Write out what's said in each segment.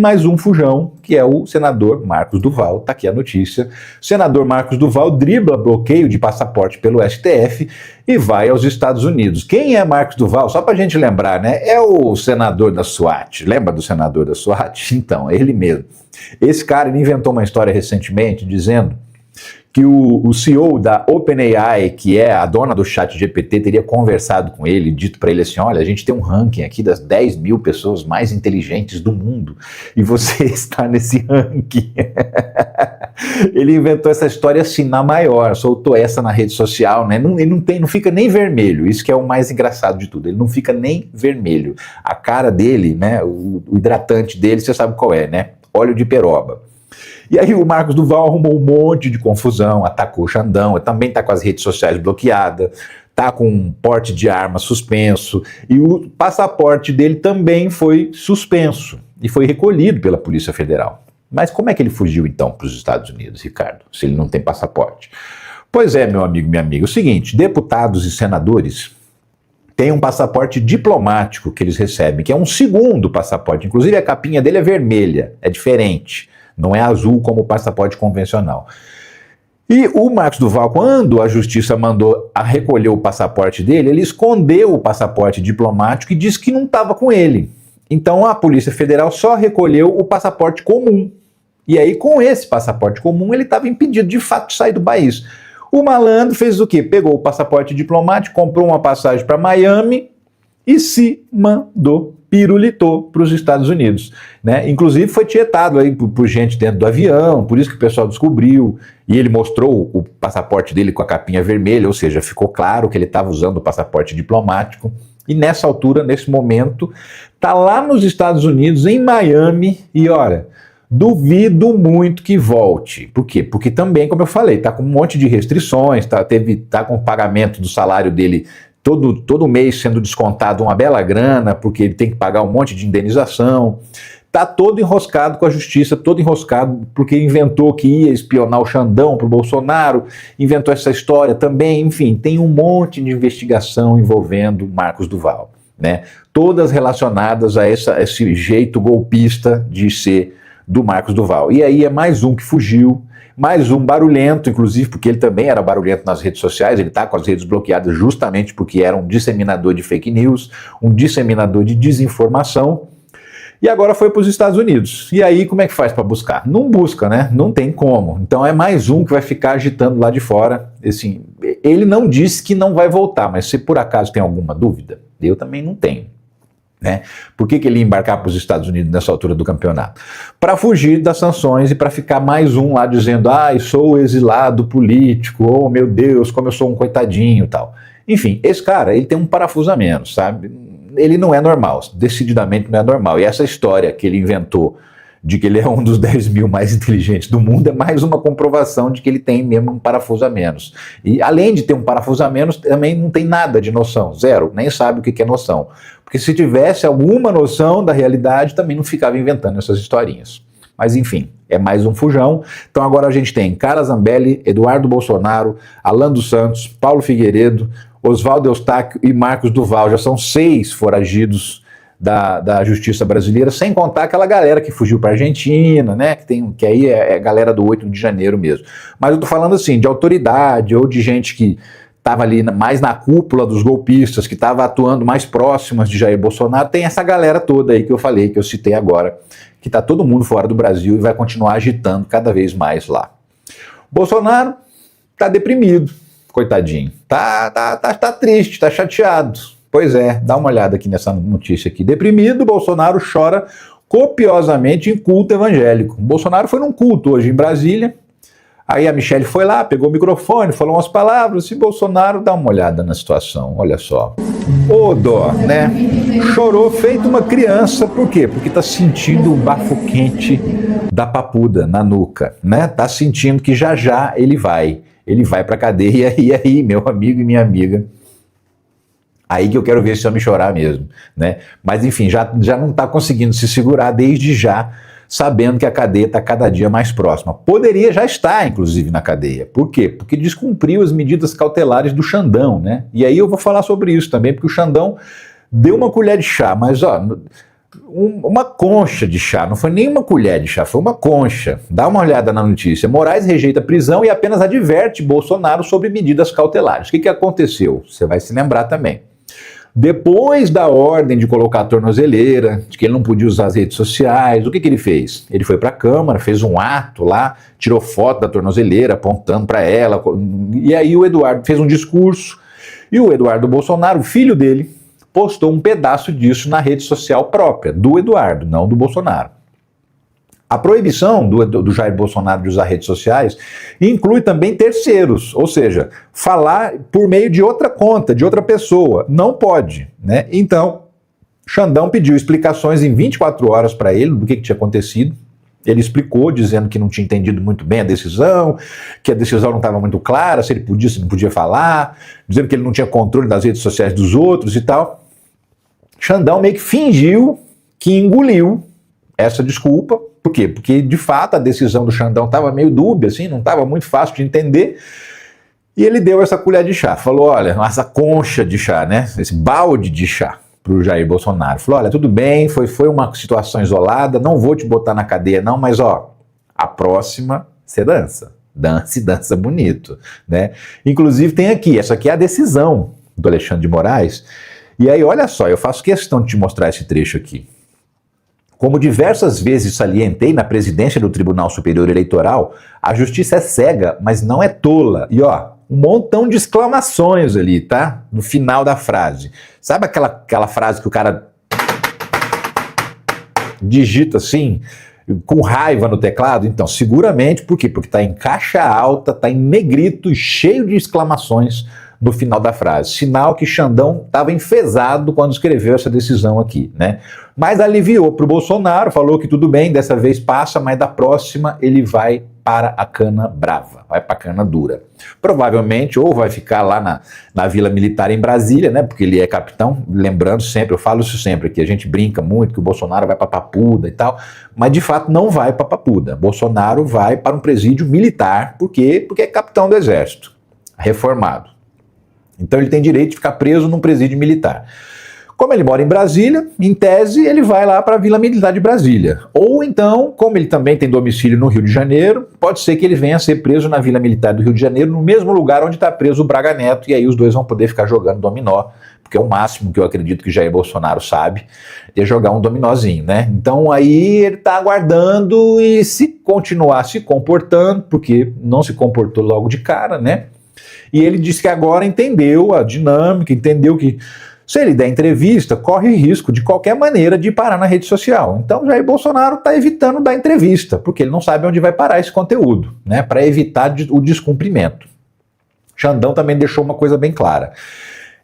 Mais um fujão, que é o senador Marcos Duval, está aqui a notícia. O senador Marcos Duval dribla bloqueio de passaporte pelo STF e vai aos Estados Unidos. Quem é Marcos Duval? Só para a gente lembrar, né? É o senador da SWAT. Lembra do senador da SWAT? Então, é ele mesmo. Esse cara, ele inventou uma história recentemente dizendo que o CEO da OpenAI, que é a dona do ChatGPT, teria conversado com ele, dito para ele assim, olha, a gente tem um ranking aqui das 10 mil pessoas mais inteligentes do mundo, e você está nesse ranking. Ele inventou essa história assim, na maior, soltou essa na rede social, né? Ele não fica nem vermelho, isso que é o mais engraçado de tudo, ele não fica nem vermelho. A cara dele, né, o hidratante dele, você sabe qual é, né? Óleo de peroba. E aí o Marcos Duval arrumou um monte de confusão, atacou o Xandão, também está com as redes sociais bloqueadas, está com um porte de arma suspenso, e o passaporte dele também foi suspenso, e foi recolhido pela Polícia Federal. Mas como é que ele fugiu então para os Estados Unidos, Ricardo, se ele não tem passaporte? Pois é, meu amigo, minha amiga, é o seguinte, deputados e senadores têm um passaporte diplomático que eles recebem, que é um segundo passaporte, inclusive a capinha dele é vermelha, é diferente. Não é azul como o passaporte convencional. E o Marcos Duval, quando a justiça mandou a recolher o passaporte dele, ele escondeu o passaporte diplomático e disse que não estava com ele. Então a Polícia Federal só recolheu o passaporte comum. E aí, com esse passaporte comum, ele estava impedido de fato de sair do país. O malandro fez o quê? Pegou o passaporte diplomático, comprou uma passagem para Miami e se mandou, pirulitou para os Estados Unidos, né? Inclusive foi tietado aí por gente dentro do avião, por isso que o pessoal descobriu, e ele mostrou o passaporte dele com a capinha vermelha, ou seja, ficou claro que ele estava usando o passaporte diplomático, e nessa altura, nesse momento, tá lá nos Estados Unidos, em Miami, e olha, duvido muito que volte. Por quê? Porque também, como eu falei, tá com um monte de restrições, tá com o pagamento do salário dele todo mês sendo descontado uma bela grana, porque ele tem que pagar um monte de indenização, está todo enroscado com a justiça, todo enroscado porque inventou que ia espionar o Xandão para o Bolsonaro, inventou essa história também, enfim, tem um monte de investigação envolvendo Marcos Duval, né? Todas relacionadas a esse jeito golpista de ser do Marcos Duval. E aí é mais um que fugiu, mais um barulhento, inclusive, porque ele também era barulhento nas redes sociais, ele está com as redes bloqueadas justamente porque era um disseminador de fake news, um disseminador de desinformação, e agora foi para os Estados Unidos. E aí, como é que faz para buscar? Não busca, né? Não tem como. Então é mais um que vai ficar agitando lá de fora. Assim, ele não disse que não vai voltar, mas se por acaso tem alguma dúvida, eu também não tenho. Né? Por que ele ia embarcar para os Estados Unidos nessa altura do campeonato? Para fugir das sanções e para ficar mais um lá dizendo, sou exilado político, oh meu Deus, como eu sou um coitadinho e tal. Enfim, esse cara, ele tem um parafuso a menos, sabe? Ele não é normal, decididamente não é normal. E essa história que ele inventou de que ele é um dos 10 mil mais inteligentes do mundo é mais uma comprovação de que ele tem mesmo um parafuso a menos. E além de ter um parafuso a menos, também não tem nada de noção, zero, nem sabe o que é noção. Porque se tivesse alguma noção da realidade, também não ficava inventando essas historinhas. Mas enfim, é mais um fujão. Então agora a gente tem Carla Zambelli, Eduardo Bolsonaro, Alan dos Santos, Paulo Figueiredo, Oswaldo Eustáquio e Marcos Duval. Já são 6 foragidos da justiça brasileira, sem contar aquela galera que fugiu para a Argentina, né? Que aí é a galera do 8 de janeiro mesmo. Mas eu tô falando assim, de autoridade ou de gente que estava ali mais na cúpula dos golpistas, que estava atuando mais próximas de Jair Bolsonaro, tem essa galera toda aí que eu falei, que eu citei agora, que está todo mundo fora do Brasil e vai continuar agitando cada vez mais lá. Bolsonaro está deprimido, coitadinho, tá triste, tá chateado. Pois é, dá uma olhada aqui nessa notícia aqui. Deprimido, Bolsonaro chora copiosamente em culto evangélico. Bolsonaro foi num culto hoje em Brasília. Aí a Michelle foi lá, pegou o microfone, falou umas palavras e Bolsonaro dá uma olhada na situação, olha só. Ô dó, né? Chorou feito uma criança, por quê? Porque tá sentindo o bafo quente da papuda na nuca, né? Tá sentindo que já já ele vai pra cadeia, e aí, meu amigo e minha amiga, aí que eu quero ver esse homem chorar mesmo, né? Mas enfim, já não tá conseguindo se segurar desde já, sabendo que a cadeia está cada dia mais próxima. Poderia já estar, inclusive, na cadeia. Por quê? Porque descumpriu as medidas cautelares do Xandão, né? E aí eu vou falar sobre isso também, porque o Xandão deu uma colher de chá, mas ó, uma concha de chá, não foi nem uma colher de chá, foi uma concha. Dá uma olhada na notícia. Moraes rejeita prisão e apenas adverte Bolsonaro sobre medidas cautelares. O que aconteceu? Você vai se lembrar também. Depois da ordem de colocar a tornozeleira, de que ele não podia usar as redes sociais, o que ele fez? Ele foi para a Câmara, fez um ato lá, tirou foto da tornozeleira, apontando para ela, e aí o Eduardo fez um discurso, e o Eduardo Bolsonaro, o filho dele, postou um pedaço disso na rede social própria, do Eduardo, não do Bolsonaro. A proibição do Jair Bolsonaro de usar redes sociais inclui também terceiros, ou seja, falar por meio de outra conta, de outra pessoa. Não pode, né? Então, Xandão pediu explicações em 24 horas para ele do que tinha acontecido. Ele explicou, dizendo que não tinha entendido muito bem a decisão, que a decisão não estava muito clara, se ele podia, se não podia falar, dizendo que ele não tinha controle das redes sociais dos outros e tal. Xandão meio que fingiu que engoliu essa desculpa. Por quê? Porque, de fato, a decisão do Xandão estava meio dúbia, assim, não estava muito fácil de entender. E ele deu essa colher de chá. Falou, olha, essa concha de chá, né? Esse balde de chá para o Jair Bolsonaro. Falou, olha, tudo bem, foi uma situação isolada, não vou te botar na cadeia não, mas, ó, a próxima você dança. Dança bonito, né? Inclusive tem aqui, essa aqui é a decisão do Alexandre de Moraes. E aí, olha só, eu faço questão de te mostrar esse trecho aqui. Como diversas vezes salientei na presidência do Tribunal Superior Eleitoral, a justiça é cega, mas não é tola. E ó, um montão de exclamações ali, tá? No final da frase. Sabe aquela frase que o cara digita assim, com raiva no teclado? Então, seguramente, por quê? Porque tá em caixa alta, tá em negrito e cheio de exclamações no final da frase. Sinal que Xandão estava enfesado quando escreveu essa decisão aqui, né? Mas aliviou para o Bolsonaro, falou que tudo bem, dessa vez passa, mas da próxima ele vai para a cana brava, vai para a cana dura. Provavelmente ou vai ficar lá na Vila Militar em Brasília, né? Porque ele é capitão, lembrando sempre, eu falo isso sempre aqui, a gente brinca muito que o Bolsonaro vai para Papuda e tal, mas de fato não vai para Papuda. Bolsonaro vai para um presídio militar, por quê? Porque é capitão do Exército, reformado. Então ele tem direito de ficar preso num presídio militar. Como ele mora em Brasília, em tese, ele vai lá para a Vila Militar de Brasília. Ou então, como ele também tem domicílio no Rio de Janeiro, pode ser que ele venha a ser preso na Vila Militar do Rio de Janeiro, no mesmo lugar onde está preso o Braga Neto, e aí os dois vão poder ficar jogando dominó, porque é o máximo que eu acredito que Jair Bolsonaro sabe, é jogar um dominózinho, né? Então aí ele está aguardando e se continuar se comportando, porque não se comportou logo de cara, né? E ele disse que agora entendeu a dinâmica, entendeu que se ele der entrevista, corre risco de qualquer maneira de parar na rede social. Então Jair Bolsonaro está evitando dar entrevista, porque ele não sabe onde vai parar esse conteúdo, né? Para evitar o descumprimento. Xandão também deixou uma coisa bem clara.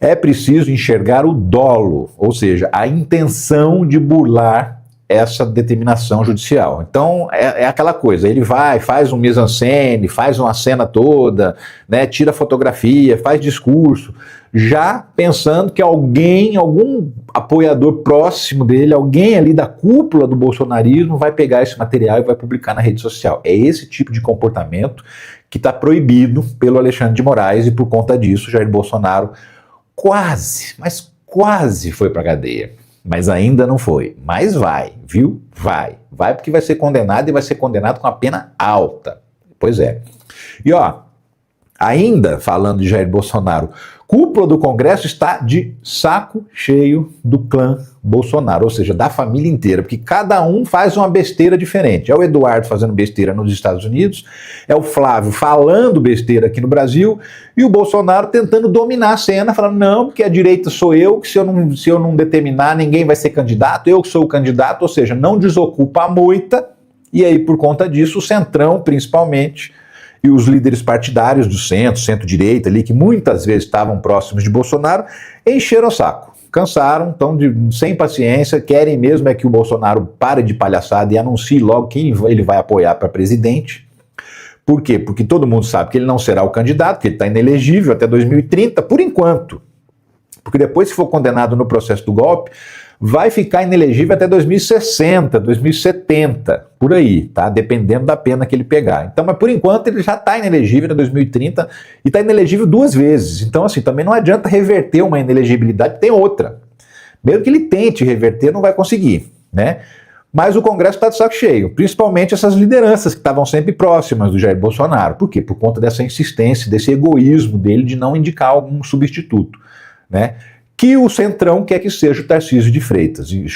É preciso enxergar o dolo, ou seja, a intenção de burlar essa determinação judicial. Então é aquela coisa, ele vai, faz um mise-en-scène, faz uma cena toda, né, tira fotografia, faz discurso, já pensando que alguém, algum apoiador próximo dele, alguém ali da cúpula do bolsonarismo vai pegar esse material e vai publicar na rede social. É esse tipo de comportamento que está proibido pelo Alexandre de Moraes e por conta disso Jair Bolsonaro quase, mas quase foi para a cadeia. Mas ainda não foi. Mas vai, viu? Vai. Vai porque vai ser condenado e vai ser condenado com a pena alta. Pois é. E ó, ainda falando de Jair Bolsonaro, cúpula do Congresso está de saco cheio do clã Bolsonaro, ou seja, da família inteira, porque cada um faz uma besteira diferente. É o Eduardo fazendo besteira nos Estados Unidos, é o Flávio falando besteira aqui no Brasil, e o Bolsonaro tentando dominar a cena, falando, não, porque a direita sou eu, que se eu não determinar, ninguém vai ser candidato, eu que sou o candidato, ou seja, não desocupa a moita, e aí, por conta disso, o Centrão, principalmente, e os líderes partidários do centro-direita ali, que muitas vezes estavam próximos de Bolsonaro, encheram o saco. Cansaram, estão sem paciência, querem mesmo é que o Bolsonaro pare de palhaçada e anuncie logo quem ele vai apoiar para presidente. Por quê? Porque todo mundo sabe que ele não será o candidato, que ele está inelegível até 2030, por enquanto. Porque depois, se for condenado no processo do golpe, vai ficar inelegível até 2060, 2070, por aí, tá? Dependendo da pena que ele pegar. Então, mas por enquanto ele já está inelegível até 2030 e está inelegível 2 vezes. Então, assim, também não adianta reverter uma inelegibilidade, tem outra. Mesmo que ele tente reverter, não vai conseguir. né? Mas o Congresso está de saco cheio, principalmente essas lideranças que estavam sempre próximas do Jair Bolsonaro. Por quê? Por conta dessa insistência, desse egoísmo dele de não indicar algum substituto, né? Que o Centrão quer que seja o Tarcísio de Freitas, e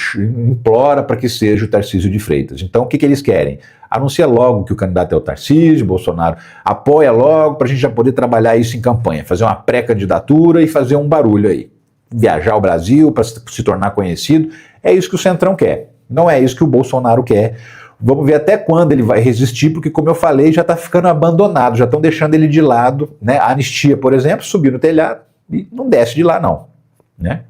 implora para que seja o Tarcísio de Freitas. Então o que eles querem? Anuncia logo que o candidato é o Tarcísio, Bolsonaro apoia logo para a gente já poder trabalhar isso em campanha, fazer uma pré-candidatura e fazer um barulho aí. Viajar ao Brasil para se tornar conhecido, é isso que o Centrão quer. Não é isso que o Bolsonaro quer. Vamos ver até quando ele vai resistir, porque, como eu falei, já está ficando abandonado, já estão deixando ele de lado, né? A anistia, por exemplo, subiu no telhado e não desce de lá, não, né?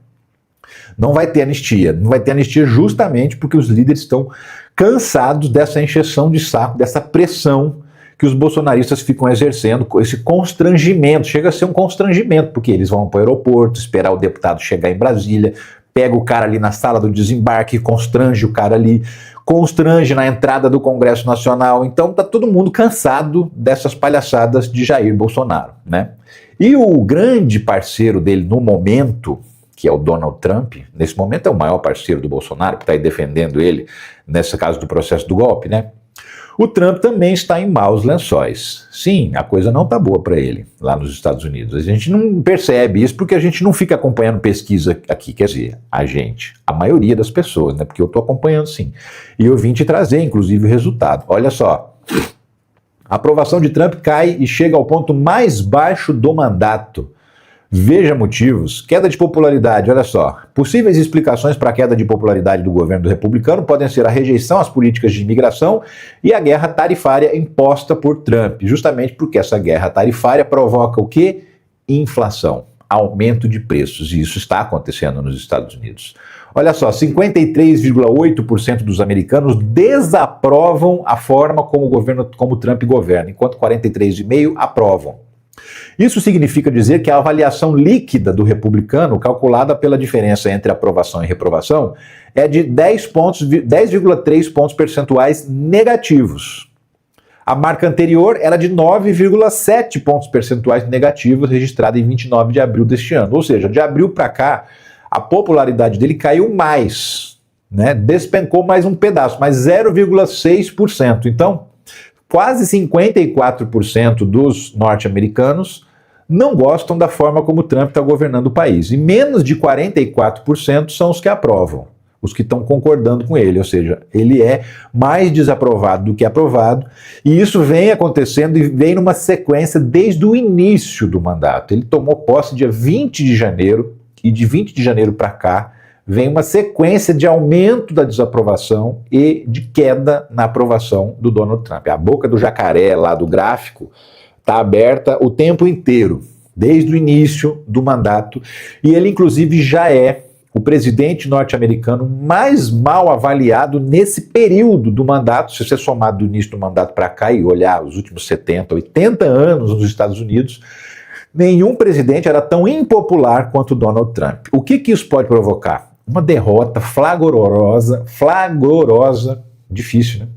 Não vai ter anistia. Não vai ter anistia justamente porque os líderes estão cansados dessa encheção de saco, dessa pressão que os bolsonaristas ficam exercendo, esse constrangimento. Chega a ser um constrangimento, porque eles vão para o aeroporto, esperar o deputado chegar em Brasília, pega o cara ali na sala do desembarque, constrange o cara ali, constrange na entrada do Congresso Nacional. Então tá todo mundo cansado dessas palhaçadas de Jair Bolsonaro, né? E o grande parceiro dele no momento, que é o Donald Trump, nesse momento é o maior parceiro do Bolsonaro, que está aí defendendo ele, nesse caso do processo do golpe, né? O Trump também está em maus lençóis. Sim, a coisa não está boa para ele, lá nos Estados Unidos. A gente não percebe isso porque a gente não fica acompanhando pesquisa aqui. Quer dizer, a maioria das pessoas, né? Porque eu estou acompanhando sim. E eu vim te trazer, inclusive, o resultado. Olha só, a aprovação de Trump cai e chega ao ponto mais baixo do mandato. Veja motivos. Queda de popularidade, olha só. Possíveis explicações para a queda de popularidade do governo do republicano podem ser a rejeição às políticas de imigração e a guerra tarifária imposta por Trump, justamente porque essa guerra tarifária provoca o quê? Inflação, aumento de preços, e isso está acontecendo nos Estados Unidos. Olha só, 53,8% dos americanos desaprovam a forma como Trump governa, enquanto 43,5% aprovam. Isso significa dizer que a avaliação líquida do republicano, calculada pela diferença entre aprovação e reprovação, é de 10,3 pontos percentuais negativos. A marca anterior era de 9,7 pontos percentuais negativos, registrada em 29 de abril deste ano. Ou seja, de abril para cá, a popularidade dele caiu mais, né? Despencou mais um pedaço, mais 0,6%. Então, quase 54% dos norte-americanos não gostam da forma como Trump está governando o país. E menos de 44% são os que aprovam, os que estão concordando com ele. Ou seja, ele é mais desaprovado do que aprovado. E isso vem acontecendo e vem numa sequência desde o início do mandato. Ele tomou posse dia 20 de janeiro, e de 20 de janeiro para cá, vem uma sequência de aumento da desaprovação e de queda na aprovação do Donald Trump. A boca do jacaré lá do gráfico está aberta o tempo inteiro, desde o início do mandato, e ele inclusive já é o presidente norte-americano mais mal avaliado nesse período do mandato. Se você somar do início do mandato para cá e olhar os últimos 70, 80 anos nos Estados Unidos, nenhum presidente era tão impopular quanto Donald Trump. O que isso pode provocar? Uma derrota flagrosa, difícil, né?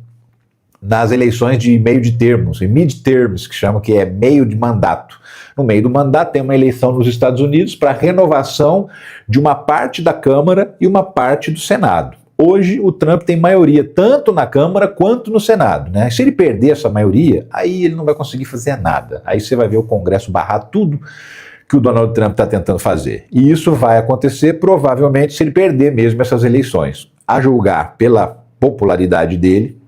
Nas eleições de meio de termos, em mid-terms, que chamam que é meio de mandato. No meio do mandato tem uma eleição nos Estados Unidos para renovação de uma parte da Câmara e uma parte do Senado. Hoje o Trump tem maioria tanto na Câmara quanto no Senado, né? Se ele perder essa maioria, aí ele não vai conseguir fazer nada. Aí você vai ver o Congresso barrar tudo que o Donald Trump está tentando fazer. E isso vai acontecer provavelmente se ele perder mesmo essas eleições. A julgar pela popularidade dele,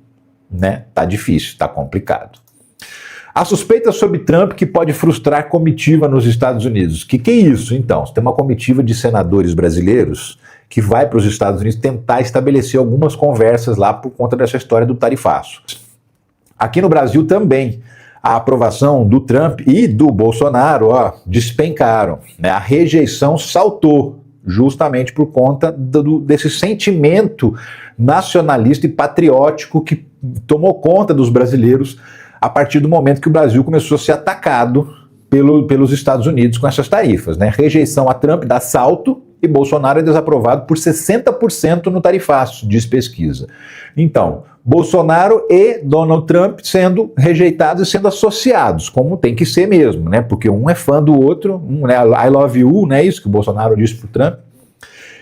né? Tá difícil, tá complicado. A suspeita sobre Trump que pode frustrar comitiva nos Estados Unidos. Que é isso, então? Tem uma comitiva de senadores brasileiros que vai para os Estados Unidos tentar estabelecer algumas conversas lá por conta dessa história do tarifaço. Aqui no Brasil também, a aprovação do Trump e do Bolsonaro despencaram, né? A rejeição saltou, justamente por conta desse sentimento nacionalista e patriótico que tomou conta dos brasileiros a partir do momento que o Brasil começou a ser atacado pelos Estados Unidos com essas tarifas, né? Rejeição a Trump dá salto e Bolsonaro é desaprovado por 60% no tarifaço, diz pesquisa. Então, Bolsonaro e Donald Trump sendo rejeitados e sendo associados, como tem que ser mesmo, né? Porque um é fã do outro, né? I love you, né? Isso que o Bolsonaro disse pro Trump.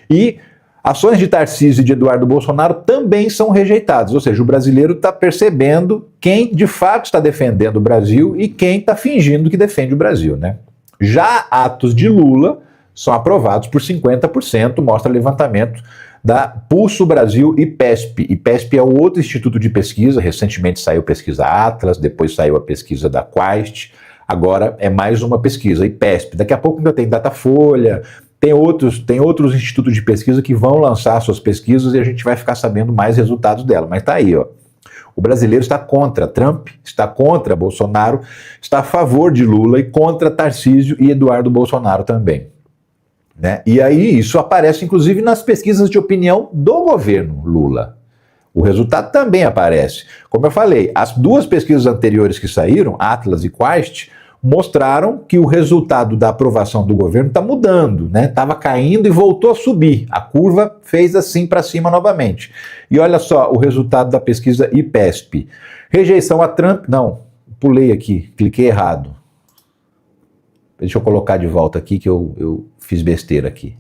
E Ações de Tarcísio e de Eduardo Bolsonaro também são rejeitadas, ou seja, o brasileiro está percebendo quem de fato está defendendo o Brasil e quem está fingindo que defende o Brasil, né? Já atos de Lula são aprovados por 50%, mostra levantamento da Pulso Brasil e PESP. E PESP é o outro instituto de pesquisa, recentemente saiu a pesquisa Atlas, depois saiu a pesquisa da Quaest, agora é mais uma pesquisa, e PESP. Daqui a pouco ainda tem Datafolha, tem outros institutos de pesquisa que vão lançar suas pesquisas e a gente vai ficar sabendo mais resultados dela. Mas tá aí, ó. O brasileiro está contra Trump, está contra Bolsonaro, está a favor de Lula e contra Tarcísio e Eduardo Bolsonaro também. Né? E aí isso aparece inclusive nas pesquisas de opinião do governo Lula. O resultado também aparece. Como eu falei, as duas pesquisas anteriores que saíram, Atlas e Quaest, mostraram que o resultado da aprovação do governo está mudando, né? Estava caindo e voltou a subir. A curva fez assim para cima novamente. E olha só o resultado da pesquisa IPESP. Rejeição a Trump... Não, pulei aqui, cliquei errado. Deixa eu colocar de volta aqui que eu fiz besteira aqui.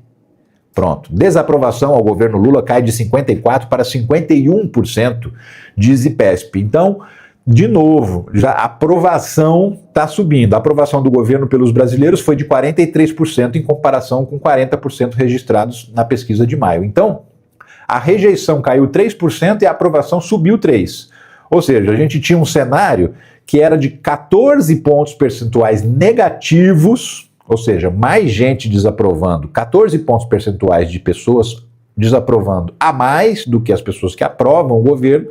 Pronto. Desaprovação ao governo Lula cai de 54% para 51%, diz IPESP. Então, de novo, já a aprovação está subindo. A aprovação do governo pelos brasileiros foi de 43% em comparação com 40% registrados na pesquisa de maio. Então, a rejeição caiu 3% e a aprovação subiu 3%. Ou seja, a gente tinha um cenário que era de 14 pontos percentuais negativos, ou seja, mais gente desaprovando, 14 pontos percentuais de pessoas desaprovando a mais do que as pessoas que aprovam o governo.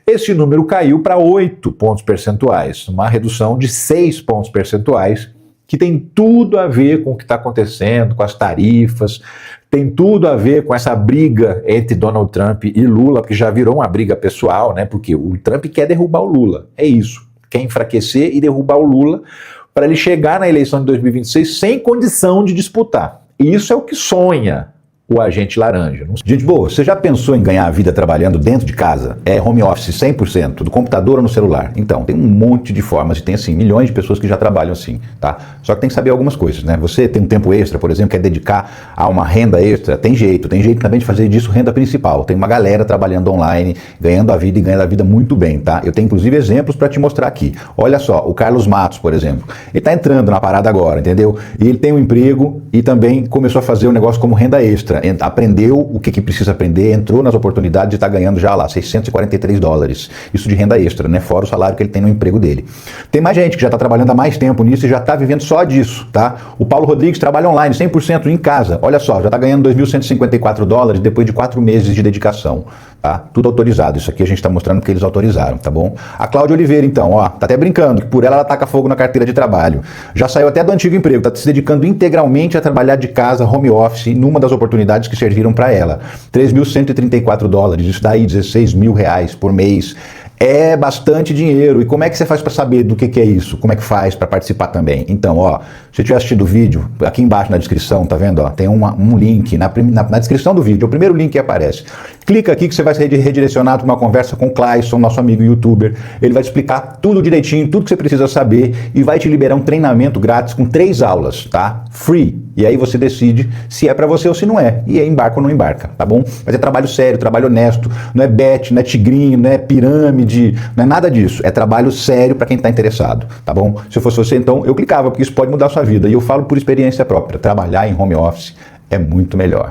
Esse número caiu para 8 pontos percentuais, uma redução de 6 pontos percentuais, que tem tudo a ver com o que está acontecendo, com as tarifas, tem tudo a ver com essa briga entre Donald Trump e Lula, que já virou uma briga pessoal, né? Porque o Trump quer derrubar o Lula, é isso, quer enfraquecer e derrubar o Lula para ele chegar na eleição de 2026 sem condição de disputar. E isso é o que sonha o agente laranja. Gente boa, você já pensou em ganhar a vida trabalhando dentro de casa? É home office 100%, do computador ou no celular? Então, tem um monte de formas e tem assim, milhões de pessoas que já trabalham assim, tá? Só que tem que saber algumas coisas, né? Você tem um tempo extra, por exemplo, quer dedicar a uma renda extra, tem jeito também de fazer disso renda principal. Tem uma galera trabalhando online, ganhando a vida e ganhando a vida muito bem, tá? Eu tenho inclusive exemplos para te mostrar aqui. Olha só, o Carlos Matos, por exemplo, ele tá entrando na parada agora, entendeu? E ele tem um emprego e também começou a fazer um negócio como renda extra. Aprendeu o que precisa aprender, entrou nas oportunidades e está ganhando já lá $643. Isso de renda extra, né? Fora o salário que ele tem no emprego dele. Tem mais gente que já está trabalhando há mais tempo nisso e já está vivendo só disso, tá? O Paulo Rodrigues trabalha online, 100% em casa. Olha só, já está ganhando $2.154 depois de 4 meses de dedicação, tá? Tudo autorizado. Isso aqui a gente está mostrando porque eles autorizaram, tá bom? A Cláudia Oliveira, então, ó, tá até brincando que por ela taca fogo na carteira de trabalho. Já saiu até do antigo emprego, tá se dedicando integralmente a trabalhar de casa, home office, numa das oportunidades que serviram para ela. $3.134, isso daí R$16 mil por mês. É bastante dinheiro. E como é que você faz para saber do que é isso? Como é que faz para participar também? Então, ó, se você tiver assistido o vídeo, aqui embaixo na descrição, tá vendo? Ó, tem um link na descrição do vídeo, é o primeiro link que aparece. Clica aqui que você vai ser redirecionado para uma conversa com o Clayson, nosso amigo youtuber. Ele vai te explicar tudo direitinho, tudo que você precisa saber e vai te liberar um treinamento grátis com 3 aulas, tá? Free. E aí você decide se é para você ou se não é. E aí embarca ou não embarca, tá bom? Mas é trabalho sério, trabalho honesto, não é bet, não é tigrinho, não é pirâmide, não é nada disso. É trabalho sério para quem está interessado, tá bom? Se eu fosse você, então, eu clicava, porque isso pode mudar a sua vida. E eu falo por experiência própria, trabalhar em home office é muito melhor.